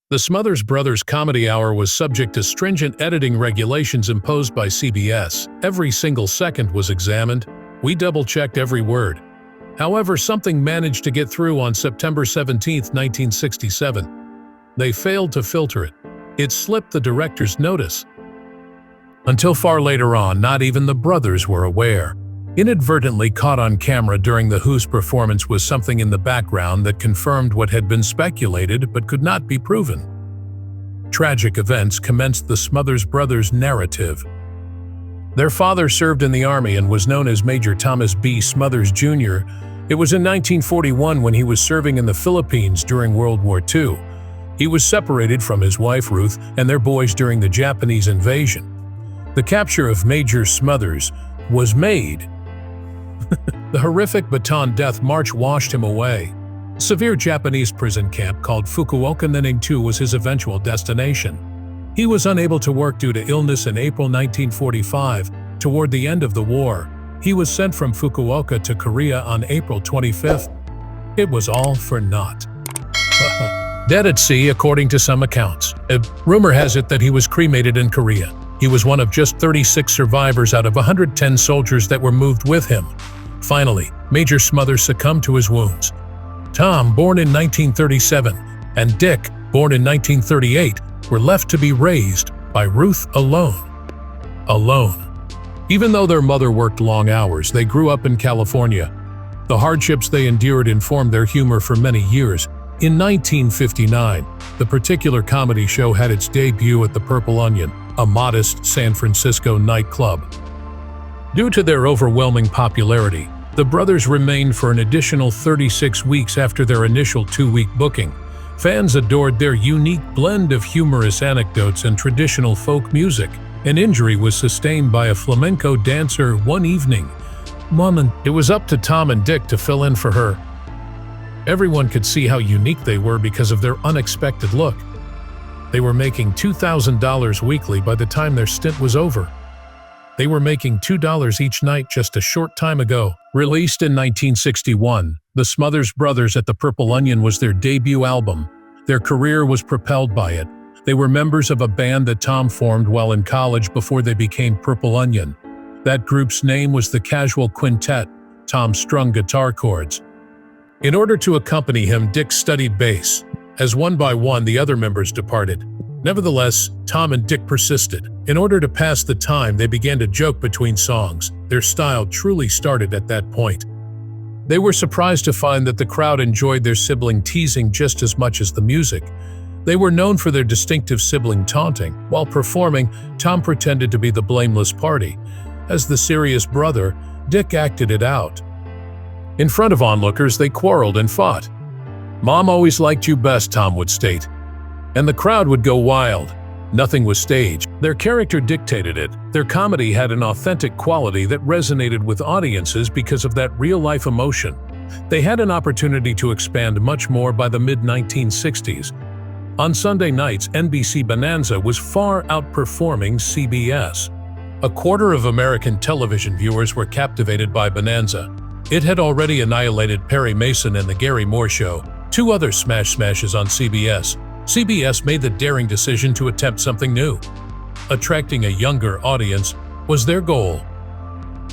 The Smothers Brothers Comedy Hour was subject to stringent editing regulations imposed by CBS. Every single second was examined. We double-checked every word. However, something managed to get through on September 17, 1967. They failed to filter it. It slipped the director's notice. Until far later on, not even the brothers were aware. Inadvertently caught on camera during the Who's performance was something in the background that confirmed what had been speculated but could not be proven. Tragic events commenced the Smothers Brothers narrative. Their father served in the Army and was known as Major Thomas B. Smothers, Jr. It was in 1941 when he was serving in the Philippines during World War II. He was separated from his wife, Ruth, and their boys during the Japanese invasion. The capture of Major Smothers was made. The horrific Bataan Death March washed him away. A severe Japanese prison camp called Fukuoka Nining-2 was his eventual destination. He was unable to work due to illness in April 1945. Toward the end of the war, he was sent from Fukuoka to Korea on April 25th. It was all for naught. Dead at sea, according to some accounts. Rumor has it that he was cremated in Korea. He was one of just 36 survivors out of 110 soldiers that were moved with him. Finally, Major Smothers succumbed to his wounds. Tom, born in 1937, and Dick, born in 1938, were left to be raised by Ruth alone. Even though their mother worked long hours, they grew up in California. The hardships they endured informed their humor for many years. In 1959, the particular comedy show had its debut at the Purple Onion, a modest San Francisco nightclub. Due to their overwhelming popularity, the brothers remained for an additional 36 weeks after their initial 2-week booking. Fans adored their unique blend of humorous anecdotes and traditional folk music. An injury was sustained by a flamenco dancer one evening. It was up to Tom and Dick to fill in for her. Everyone could see how unique they were because of their unexpected look. They were making $2,000 weekly by the time their stint was over. They were making $2 each night just a short time ago. Released in 1961, The Smothers Brothers at the Purple Onion was their debut album. Their career was propelled by it. They were members of a band that Tom formed while in college before they became Purple Onion. That group's name was the Casual Quintet. Tom strung guitar chords. In order to accompany him, Dick studied bass. As one by one the other members departed. Nevertheless, Tom and Dick persisted. In order to pass the time, they began to joke between songs. Their style truly started at that point. They were surprised to find that the crowd enjoyed their sibling teasing just as much as the music. They were known for their distinctive sibling taunting. While performing, Tom pretended to be the blameless party. As the serious brother, Dick acted it out. In front of onlookers, they quarreled and fought. "Mom always liked you best," Tom would state. And the crowd would go wild. Nothing was staged. Their character dictated it. Their comedy had an authentic quality that resonated with audiences because of that real-life emotion. They had an opportunity to expand much more by the mid-1960s. On Sunday nights, NBC Bonanza was far outperforming CBS. A quarter of American television viewers were captivated by Bonanza. It had already annihilated Perry Mason and The Gary Moore Show, two other smashes on CBS. CBS made the daring decision to attempt something new. Attracting a younger audience was their goal.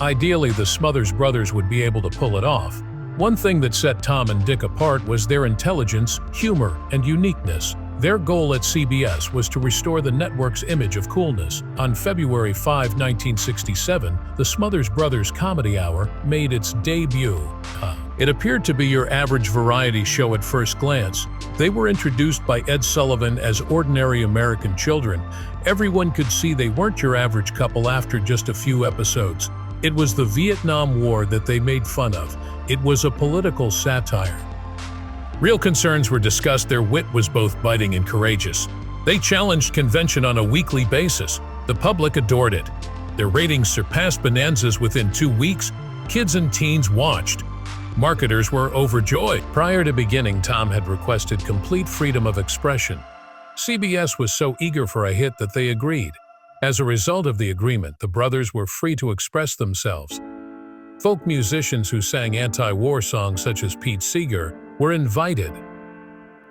Ideally, the Smothers Brothers would be able to pull it off. One thing that set Tom and Dick apart was their intelligence, humor, and uniqueness. Their goal at CBS was to restore the network's image of coolness. On February 5, 1967, the Smothers Brothers Comedy Hour made its debut. It appeared to be your average variety show at first glance. They were introduced by Ed Sullivan as ordinary American children. Everyone could see they weren't your average couple after just a few episodes. It was the Vietnam War that they made fun of. It was a political satire. Real concerns were discussed. Their wit was both biting and courageous. They challenged convention on a weekly basis. The public adored it. Their ratings surpassed Bonanza's within 2 weeks. Kids and teens watched. Marketers were overjoyed. Prior to beginning, Tom had requested complete freedom of expression. CBS was so eager for a hit that they agreed. As a result of the agreement, the brothers were free to express themselves. Folk musicians who sang anti-war songs such as Pete Seeger were invited.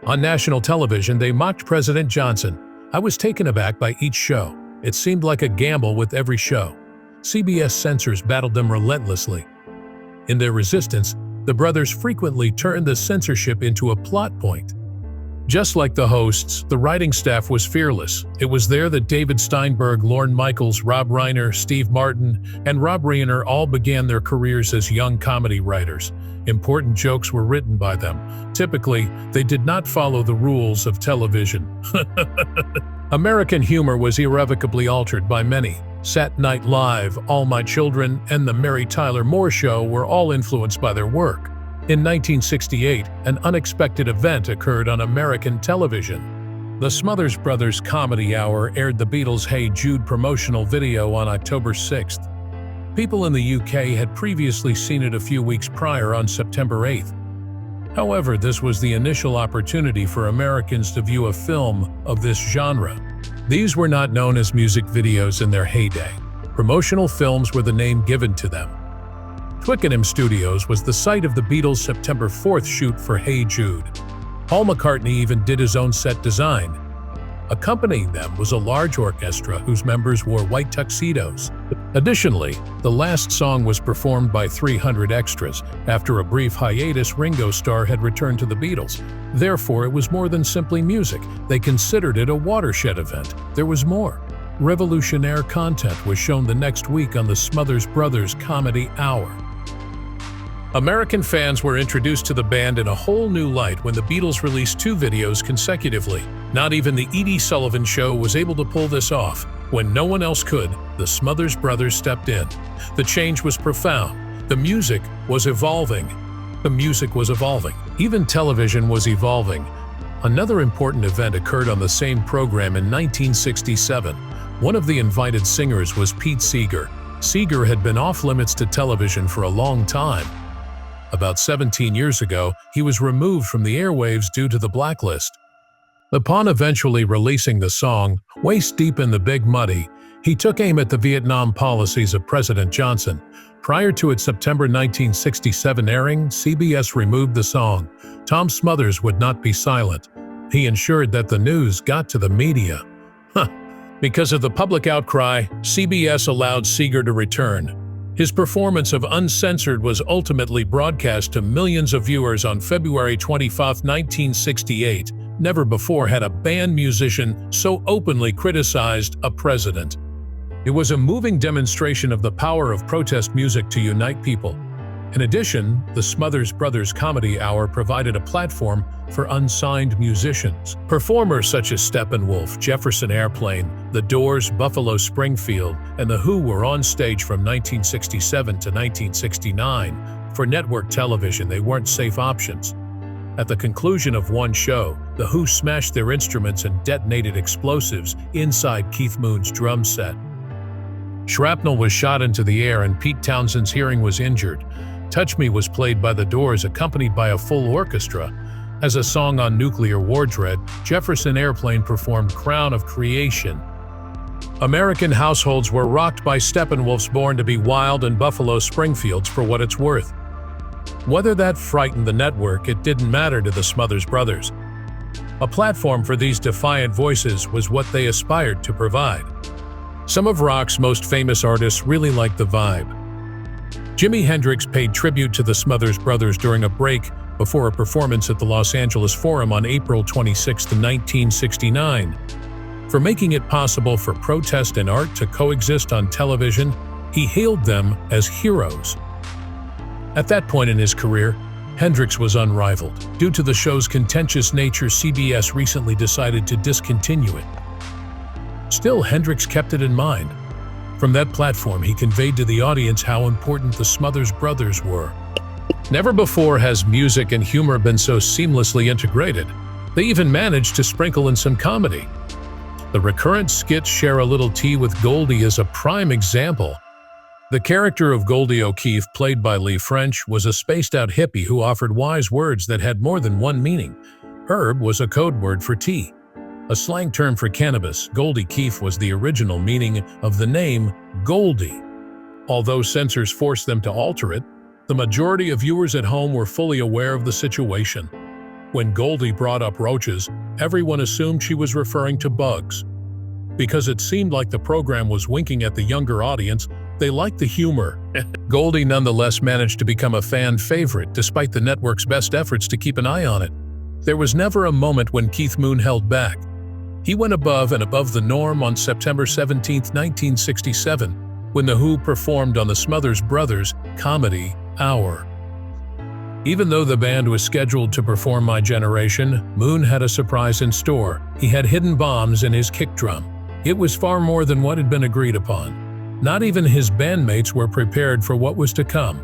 On national television, they mocked President Johnson. I was taken aback by each show. It seemed like a gamble with every show. CBS censors battled them relentlessly. In their resistance, the brothers frequently turned the censorship into a plot point. Just like the hosts, the writing staff was fearless. It was there that David Steinberg, Lorne Michaels, Rob Reiner, Steve Martin, and Rob Reiner all began their careers as young comedy writers. Important jokes were written by them. Typically, they did not follow the rules of television. American humor was irrevocably altered by many. Saturday Night Live, All My Children, and The Mary Tyler Moore Show were all influenced by their work. In 1968, an unexpected event occurred on American television. The Smothers Brothers Comedy Hour aired the Beatles' Hey Jude promotional video on October 6th. People in the UK had previously seen it a few weeks prior on September 8th. However, this was the initial opportunity for Americans to view a film of this genre. These were not known as music videos in their heyday. Promotional films were the name given to them. Twickenham Studios was the site of the Beatles' September 4th shoot for Hey Jude. Paul McCartney even did his own set design. Accompanying them was a large orchestra whose members wore white tuxedos. Additionally, the last song was performed by 300 extras. After a brief hiatus, Ringo Starr had returned to the Beatles. Therefore, it was more than simply music. They considered it a watershed event. There was more. Revolutionary content was shown the next week on the Smothers Brothers Comedy Hour. American fans were introduced to the band in a whole new light when the Beatles released 2 videos consecutively. Not even the Edie Sullivan Show was able to pull this off. When no one else could, the Smothers Brothers stepped in. The change was profound. The music was evolving. Even television was evolving. Another important event occurred on the same program in 1967. One of the invited singers was Pete Seeger. Seeger had been off-limits to television for a long time. About 17 years ago, he was removed from the airwaves due to the blacklist. Upon eventually releasing the song, Waist Deep in the Big Muddy, he took aim at the Vietnam policies of President Johnson. Prior to its September 1967 airing, CBS removed the song. Tom Smothers would not be silent. He ensured that the news got to the media. Because of the public outcry, CBS allowed Seeger to return. His performance of Uncensored was ultimately broadcast to millions of viewers on February 25, 1968. Never before had a band musician so openly criticized a president. It was a moving demonstration of the power of protest music to unite people. In addition, the Smothers Brothers Comedy Hour provided a platform for unsigned musicians. Performers such as Steppenwolf, Jefferson Airplane, The Doors, Buffalo Springfield, and The Who were on stage from 1967 to 1969. For network television, they weren't safe options. At the conclusion of one show, The Who smashed their instruments and detonated explosives inside Keith Moon's drum set. Shrapnel was shot into the air and Pete Townshend's hearing was injured. Touch Me was played by The Doors accompanied by a full orchestra. As a song on Nuclear War Dread, Jefferson Airplane performed Crown of Creation. American households were rocked by Steppenwolf's Born to Be Wild and Buffalo Springfield's For What It's Worth. Whether that frightened the network, it didn't matter to the Smothers Brothers. A platform for these defiant voices was what they aspired to provide. Some of rock's most famous artists really liked the vibe. Jimi Hendrix paid tribute to the Smothers Brothers during a break before a performance at the Los Angeles Forum on April 26, 1969. For making it possible for protest and art to coexist on television, he hailed them as heroes. At that point in his career, Hendrix was unrivaled. Due to the show's contentious nature, CBS recently decided to discontinue it. Still, Hendrix kept it in mind. From that platform, he conveyed to the audience how important the Smothers Brothers were. Never before has music and humor been so seamlessly integrated. They even managed to sprinkle in some comedy. The recurrent skits Share a Little Tea with Goldie is a prime example. The character of Goldie O'Keefe, played by Lee French, was a spaced-out hippie who offered wise words that had more than one meaning. Herb was a code word for tea. A slang term for cannabis, Goldie Keefe was the original meaning of the name Goldie. Although censors forced them to alter it, the majority of viewers at home were fully aware of the situation. When Goldie brought up roaches, everyone assumed she was referring to bugs. Because it seemed like the program was winking at the younger audience, they liked the humor. Goldie nonetheless managed to become a fan favorite despite the network's best efforts to keep an eye on it. There was never a moment when Keith Moon held back. He went above and above the norm on September 17, 1967, when The Who performed on the Smothers Brothers Comedy Hour. Even though the band was scheduled to perform My Generation, Moon had a surprise in store. He had hidden bombs in his kick drum. It was far more than what had been agreed upon. Not even his bandmates were prepared for what was to come.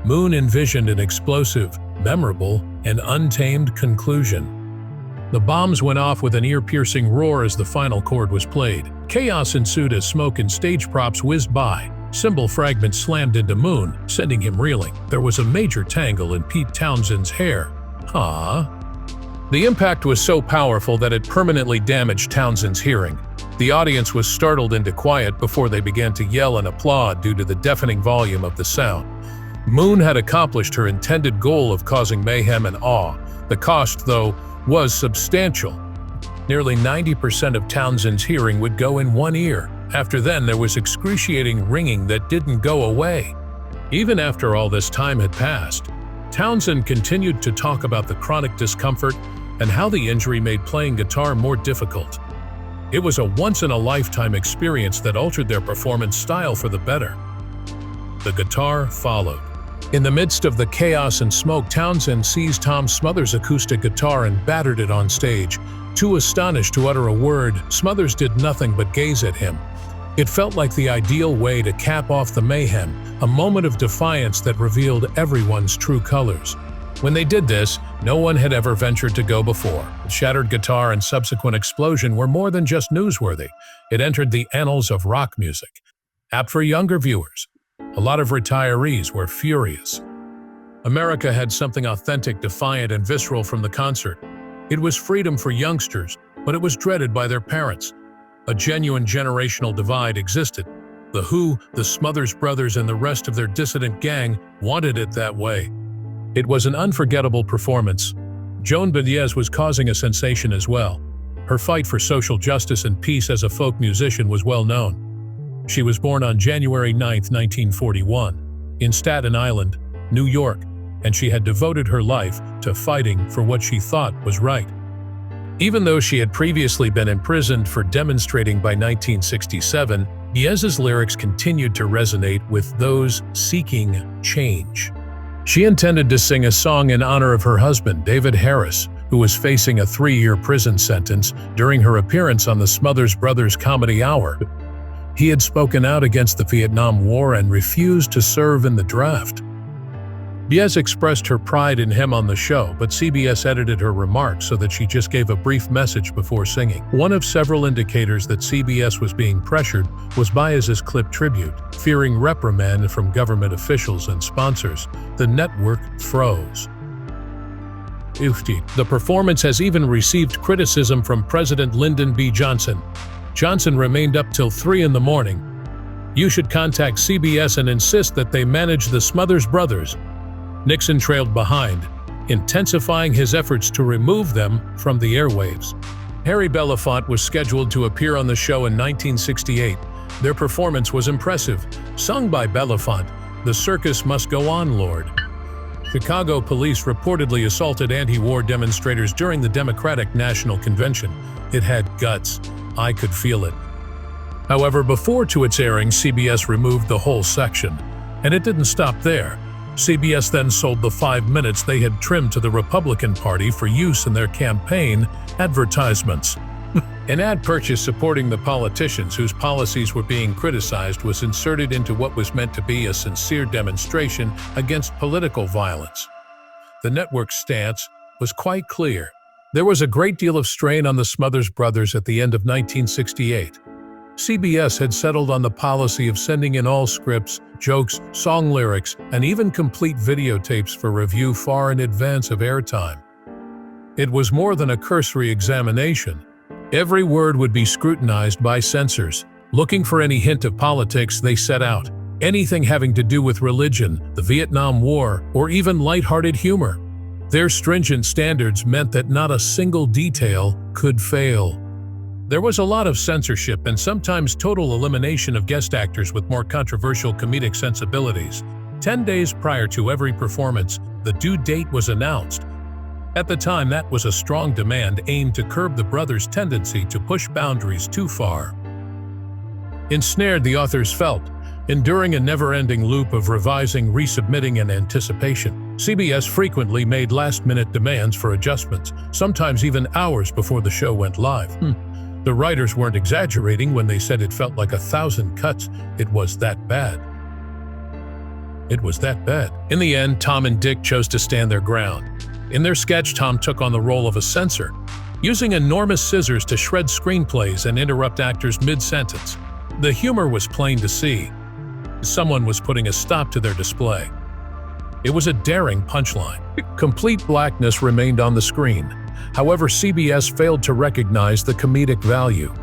Moon envisioned an explosive, memorable, and untamed conclusion. The bombs went off with an ear-piercing roar as the final chord was played. Chaos ensued as smoke and stage props whizzed by. Cymbal fragments slammed into Moon, sending him reeling. There was a major tangle in Pete Townshend's hair. The impact was so powerful that it permanently damaged Townshend's hearing. The audience was startled into quiet before they began to yell and applaud due to the deafening volume of the sound. Moon had accomplished her intended goal of causing mayhem and awe. The cost, though, was substantial. Nearly 90% of Townshend's hearing would go in one ear. After then, there was excruciating ringing that didn't go away. Even after all this time had passed, Townshend continued to talk about the chronic discomfort and how the injury made playing guitar more difficult. It was a once-in-a-lifetime experience that altered their performance style for the better. The guitar followed. In the midst of the chaos and smoke, Townshend seized Tom Smothers' acoustic guitar and battered it on stage. Too astonished to utter a word, Smothers did nothing but gaze at him. It felt like the ideal way to cap off the mayhem, a moment of defiance that revealed everyone's true colors. When they did this, no one had ever ventured to go before. The shattered guitar and subsequent explosion were more than just newsworthy. It entered the annals of rock music. Apt for younger viewers. A lot of retirees were furious. America had something authentic, defiant, and visceral from the concert. It was freedom for youngsters, but it was dreaded by their parents. A genuine generational divide existed. The Who, the Smothers Brothers, and the rest of their dissident gang wanted it that way. It was an unforgettable performance. Joan Baez was causing a sensation as well. Her fight for social justice and peace as a folk musician was well known. She was born on January 9, 1941, in Staten Island, New York, and she had devoted her life to fighting for what she thought was right. Even though she had previously been imprisoned for demonstrating by 1967, Baez's lyrics continued to resonate with those seeking change. She intended to sing a song in honor of her husband, David Harris, who was facing a 3-year prison sentence during her appearance on the Smothers Brothers Comedy Hour. He had spoken out against the Vietnam War and refused to serve in the draft. Baez expressed her pride in him on the show, but CBS edited her remarks so that she just gave a brief message before singing. One of several indicators that CBS was being pressured was Baez's clip tribute. Fearing reprimand from government officials and sponsors, the network froze. The performance has even received criticism from President Lyndon B. Johnson. Johnson remained up till 3 in the morning. You should contact CBS and insist that they manage the Smothers Brothers. Nixon trailed behind, intensifying his efforts to remove them from the airwaves. Harry Belafonte was scheduled to appear on the show in 1968. Their performance was impressive. Sung by Belafonte, "The Circus Must Go On, Lord." Chicago police reportedly assaulted anti-war demonstrators during the Democratic National Convention. It had guts. I could feel it. However, before to its airing, CBS removed the whole section. And it didn't stop there. CBS then sold the 5 minutes they had trimmed to the Republican Party for use in their campaign advertisements. An ad purchase supporting the politicians whose policies were being criticized was inserted into what was meant to be a sincere demonstration against political violence. The network's stance was quite clear. There was a great deal of strain on the Smothers Brothers at the end of 1968. CBS had settled on the policy of sending in all scripts, jokes, song lyrics, and even complete videotapes for review far in advance of airtime. It was more than a cursory examination. Every word would be scrutinized by censors. Looking for any hint of politics, they set out. Anything having to do with religion, the Vietnam War, or even light-hearted humor. Their stringent standards meant that not a single detail could fail. There was a lot of censorship and sometimes total elimination of guest actors with more controversial comedic sensibilities. 10 days prior to every performance, the due date was announced. At the time, that was a strong demand aimed to curb the brothers' tendency to push boundaries too far. Ensnared, the authors felt, enduring a never-ending loop of revising, resubmitting, and anticipation. CBS frequently made last-minute demands for adjustments, sometimes even hours before the show went live. The writers weren't exaggerating when they said it felt like 1,000 cuts. It was that bad. It was that bad. In the end, Tom and Dick chose to stand their ground. In their sketch, Tom took on the role of a censor, using enormous scissors to shred screenplays and interrupt actors mid-sentence. The humor was plain to see. Someone was putting a stop to their display. It was a daring punchline. Complete blackness remained on the screen. However, CBS failed to recognize the comedic value.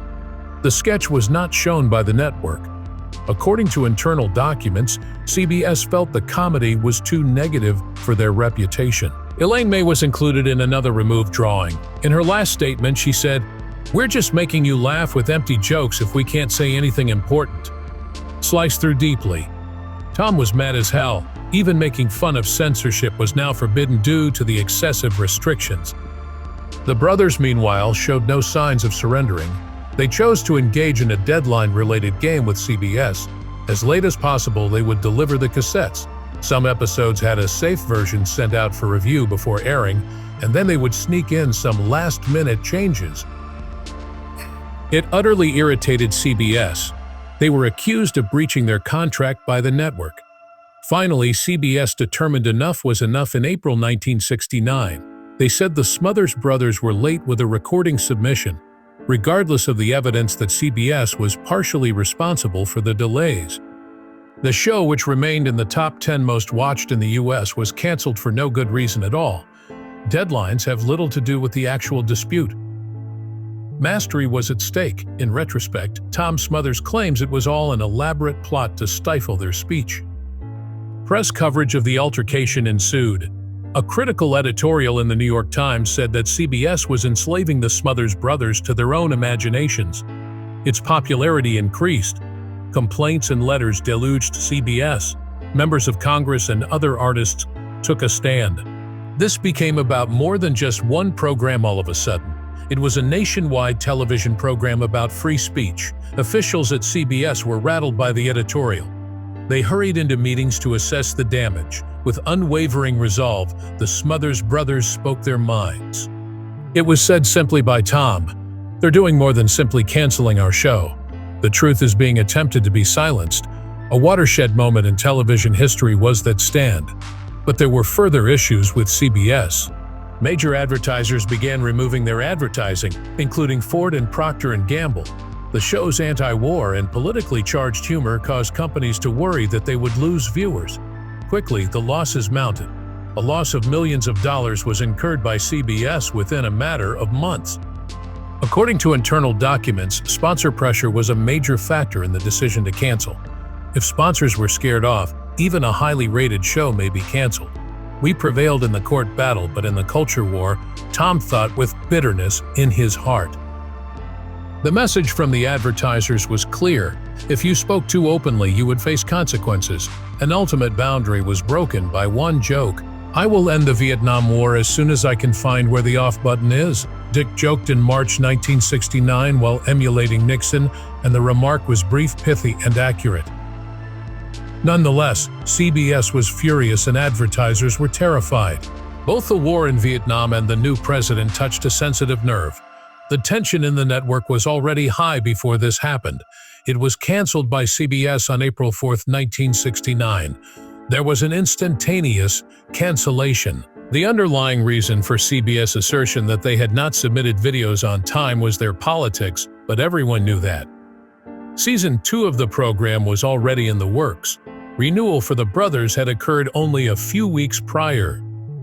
The sketch was not shown by the network. According to internal documents, CBS felt the comedy was too negative for their reputation. Elaine May was included in another removed drawing. In her last statement, she said, "We're just making you laugh with empty jokes if we can't say anything important." Sliced through deeply. Tom was mad as hell. Even making fun of censorship was now forbidden due to the excessive restrictions. The brothers, meanwhile, showed no signs of surrendering. They chose to engage in a deadline-related game with CBS. As late as possible, they would deliver the cassettes. Some episodes had a safe version sent out for review before airing, and then they would sneak in some last-minute changes. It utterly irritated CBS. They were accused of breaching their contract by the network. Finally, CBS determined enough was enough in April 1969. They said the Smothers Brothers were late with a recording submission, regardless of the evidence that CBS was partially responsible for the delays. The show, which remained in the top 10 most watched in the US, was canceled for no good reason at all. Deadlines have little to do with the actual dispute. Mastery was at stake. In retrospect, Tom Smothers claims it was all an elaborate plot to stifle their speech. Press coverage of the altercation ensued. A critical editorial in the New York Times said that CBS was enslaving the Smothers Brothers to their own imaginations. Its popularity increased. Complaints and letters deluged CBS. Members of Congress and other artists took a stand. This became about more than just one program all of a sudden. It was a nationwide television program about free speech. Officials at CBS were rattled by the editorial. They hurried into meetings to assess the damage. With unwavering resolve, the Smothers Brothers spoke their minds. It was said simply by Tom, "They're doing more than simply canceling our show. The truth is being attempted to be silenced." A watershed moment in television history was that stand. But there were further issues with CBS. Major advertisers began removing their advertising, including Ford and Procter & Gamble. The show's anti-war and politically charged humor caused companies to worry that they would lose viewers. Quickly, the losses mounted. A loss of millions of dollars was incurred by CBS within a matter of months. According to internal documents, sponsor pressure was a major factor in the decision to cancel. If sponsors were scared off, even a highly rated show may be canceled. We prevailed in the court battle, but in the culture war, Tom thought with bitterness in his heart. The message from the advertisers was clear. If you spoke too openly, you would face consequences. An ultimate boundary was broken by one joke. "I will end the Vietnam War as soon as I can find where the off button is," Dick joked in March 1969 while emulating Nixon, and the remark was brief, pithy, and accurate. Nonetheless, CBS was furious and advertisers were terrified. Both the war in Vietnam and the new president touched a sensitive nerve. The tension in the network was already high before this happened. It was canceled by CBS on April 4, 1969. There was an instantaneous cancellation. The underlying reason for CBS' assertion that they had not submitted videos on time was their politics, but everyone knew that. Season 2 of the program was already in the works. Renewal for the brothers had occurred only a few weeks prior.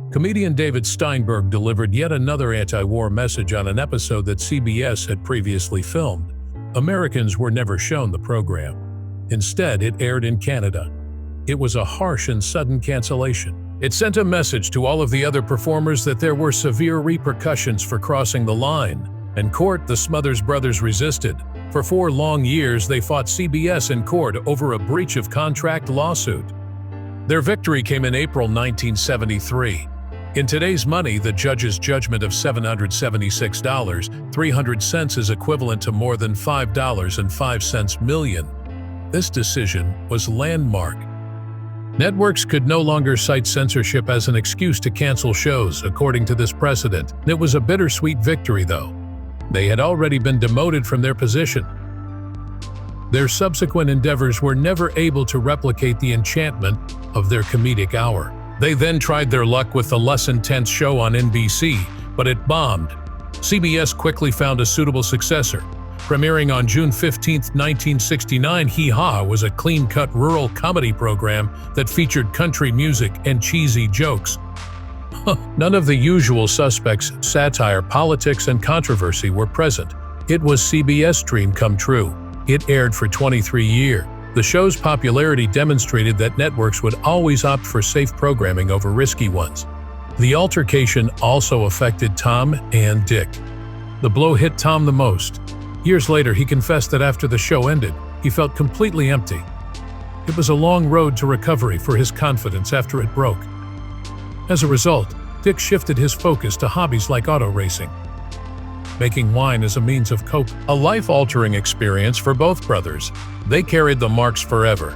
Comedian David Steinberg delivered yet another anti-war message on an episode that CBS had previously filmed. Americans were never shown the program. Instead, it aired in Canada. It was a harsh and sudden cancellation. It sent a message to all of the other performers that there were severe repercussions for crossing the line. In court, the Smothers Brothers resisted. For 4 long years, they fought CBS in court over a breach of contract lawsuit. Their victory came in April 1973. In today's money, the judge's judgment of $776.03 is equivalent to more than $5.05 million. This decision was landmark. Networks could no longer cite censorship as an excuse to cancel shows, according to this precedent. It was a bittersweet victory, though. They had already been demoted from their position. Their subsequent endeavors were never able to replicate the enchantment of their comedic hour. They then tried their luck with the less intense show on NBC, but it bombed. CBS quickly found a suitable successor. Premiering on June 15, 1969, Hee Haw was a clean-cut rural comedy program that featured country music and cheesy jokes. None of the usual suspects, satire, politics, and controversy were present. It was CBS' dream come true. It aired for 23 years. The show's popularity demonstrated that networks would always opt for safe programming over risky ones. The altercation also affected Tom and Dick. The blow hit Tom the most. Years later, he confessed that after the show ended, he felt completely empty. It was a long road to recovery for his confidence after it broke. As a result, Dick shifted his focus to hobbies like auto racing, making wine as a means of cope. A life-altering experience for both brothers. They carried the marks forever.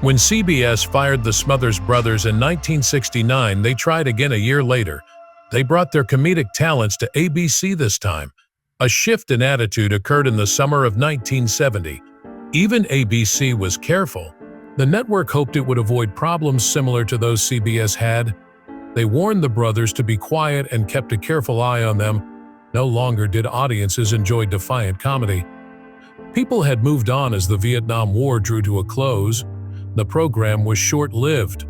When CBS fired the Smothers Brothers in 1969, they tried again a year later. They brought their comedic talents to ABC this time. A shift in attitude occurred in the summer of 1970. Even ABC was careful. The network hoped it would avoid problems similar to those CBS had. They warned the brothers to be quiet and kept a careful eye on them. No longer did audiences enjoy defiant comedy. People had moved on as the Vietnam War drew to a close. The program was short-lived.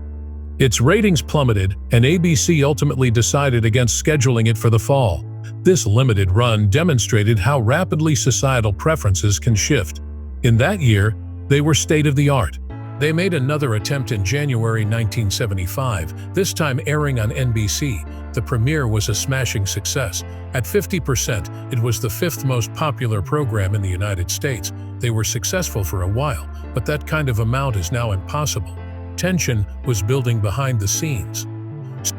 Its ratings plummeted, and ABC ultimately decided against scheduling it for the fall. This limited run demonstrated how rapidly societal preferences can shift. In that year, they were state-of-the-art. They made another attempt in January 1975, this time airing on NBC. The premiere was a smashing success. At 50%, it was the 5th most popular program in the United States. They were successful for a while, but that kind of amount is now impossible. Tension was building behind the scenes.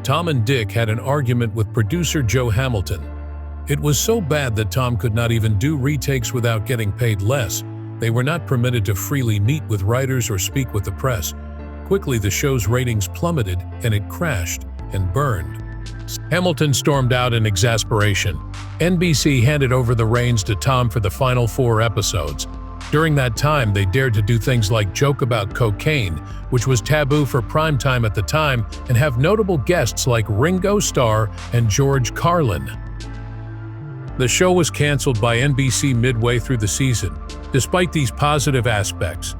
Tom and Dick had an argument with producer Joe Hamilton. It was so bad that Tom could not even do retakes without getting paid less. They were not permitted to freely meet with writers or speak with the press. Quickly, the show's ratings plummeted and it crashed and burned. Hamilton stormed out in exasperation. NBC handed over the reins to Tom for the final 4 episodes. During that time, they dared to do things like joke about cocaine, which was taboo for primetime at the time, and have notable guests like Ringo Starr and George Carlin. The show was canceled by NBC midway through the season. Despite these positive aspects,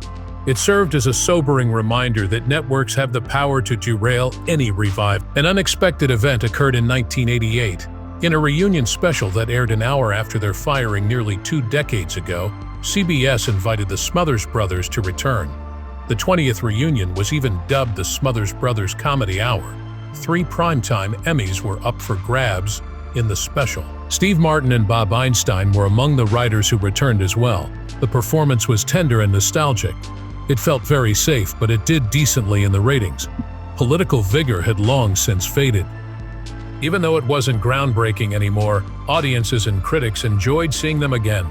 it served as a sobering reminder that networks have the power to derail any revival. An unexpected event occurred in 1988. In a reunion special that aired an hour after their firing nearly 2 decades ago, CBS invited the Smothers Brothers to return. The 20th reunion was even dubbed the Smothers Brothers Comedy Hour. 3 primetime Emmys were up for grabs in the special. Steve Martin and Bob Einstein were among the writers who returned as well. The performance was tender and nostalgic. It felt very safe, but it did decently in the ratings. Political vigor had long since faded. Even though it wasn't groundbreaking anymore, audiences and critics enjoyed seeing them again.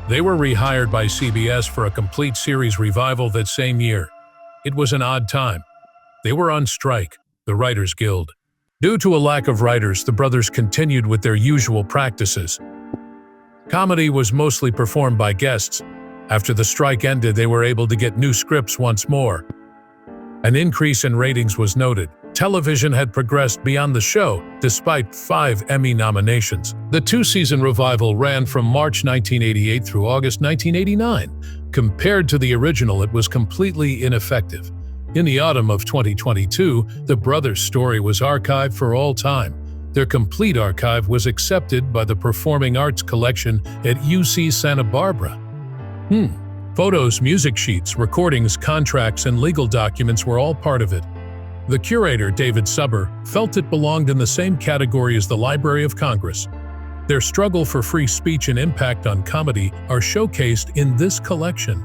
They were rehired by CBS for a complete series revival that same year. It was an odd time. They were on strike, the Writers Guild. Due to a lack of writers, the brothers continued with their usual practices. Comedy was mostly performed by guests. After the strike ended, they were able to get new scripts once more. An increase in ratings was noted. Television had progressed beyond the show, despite 5 Emmy nominations. The 2-season revival ran from March 1988 through August 1989. Compared to the original, it was completely ineffective. In the autumn of 2022, the brothers' story was archived for all time. Their complete archive was accepted by the Performing Arts Collection at UC Santa Barbara. Photos, music sheets, recordings, contracts, and legal documents were all part of it. The curator, David Subber, felt it belonged in the same category as the Library of Congress. Their struggle for free speech and impact on comedy are showcased in this collection.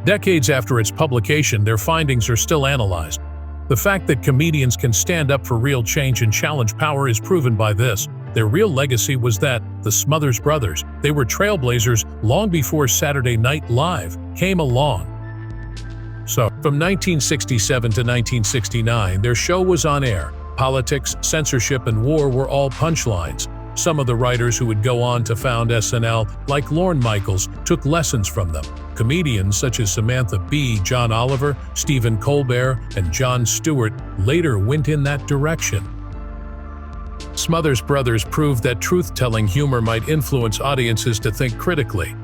Decades after its publication, their findings are still analyzed. The fact that comedians can stand up for real change and challenge power is proven by this. Their real legacy was that, the Smothers Brothers, they were trailblazers long before Saturday Night Live came along. So, from 1967 to 1969, their show was on air. Politics, censorship, and war were all punchlines. Some of the writers who would go on to found SNL, like Lorne Michaels, took lessons from them. Comedians such as Samantha Bee, John Oliver, Stephen Colbert, and Jon Stewart later went in that direction. Smothers Brothers proved that truth-telling humor might influence audiences to think critically.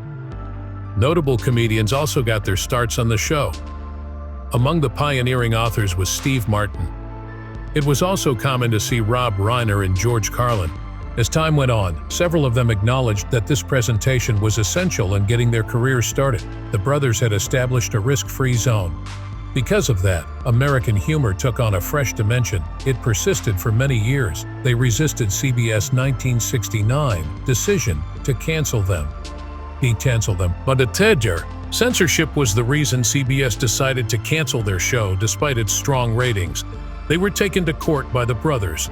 Notable comedians also got their starts on the show. Among the pioneering authors was Steve Martin. It was also common to see Rob Reiner and George Carlin. As time went on, several of them acknowledged that this presentation was essential in getting their careers started. The brothers had established a risk-free zone. Because of that, American humor took on a fresh dimension. It persisted for many years. They resisted CBS' 1969 decision to cancel them. But censorship was the reason CBS decided to cancel their show despite its strong ratings. They were taken to court by the brothers.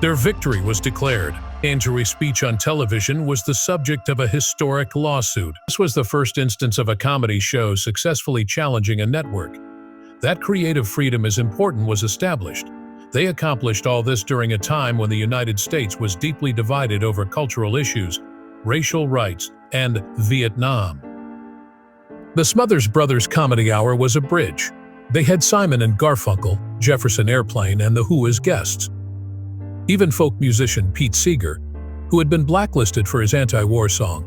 Their victory was declared. Andrew's speech on television was the subject of a historic lawsuit. This was the first instance of a comedy show successfully challenging a network. That creative freedom is important was established. They accomplished all this during a time when the United States was deeply divided over cultural issues, racial rights, and Vietnam. The Smothers Brothers Comedy Hour was a bridge. They had Simon and Garfunkel, Jefferson Airplane, and The Who as guests. Even folk musician Pete Seeger, who had been blacklisted for his anti-war song.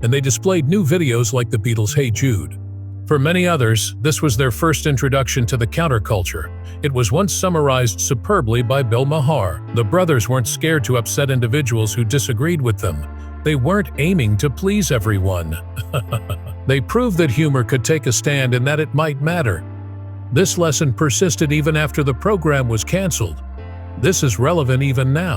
And they displayed new videos like the Beatles' Hey Jude. For many others, this was their first introduction to the counterculture. It was once summarized superbly by Bill Maher. The brothers weren't scared to upset individuals who disagreed with them. They weren't aiming to please everyone. They proved that humor could take a stand and that it might matter. This lesson persisted even after the program was canceled. This is relevant even now.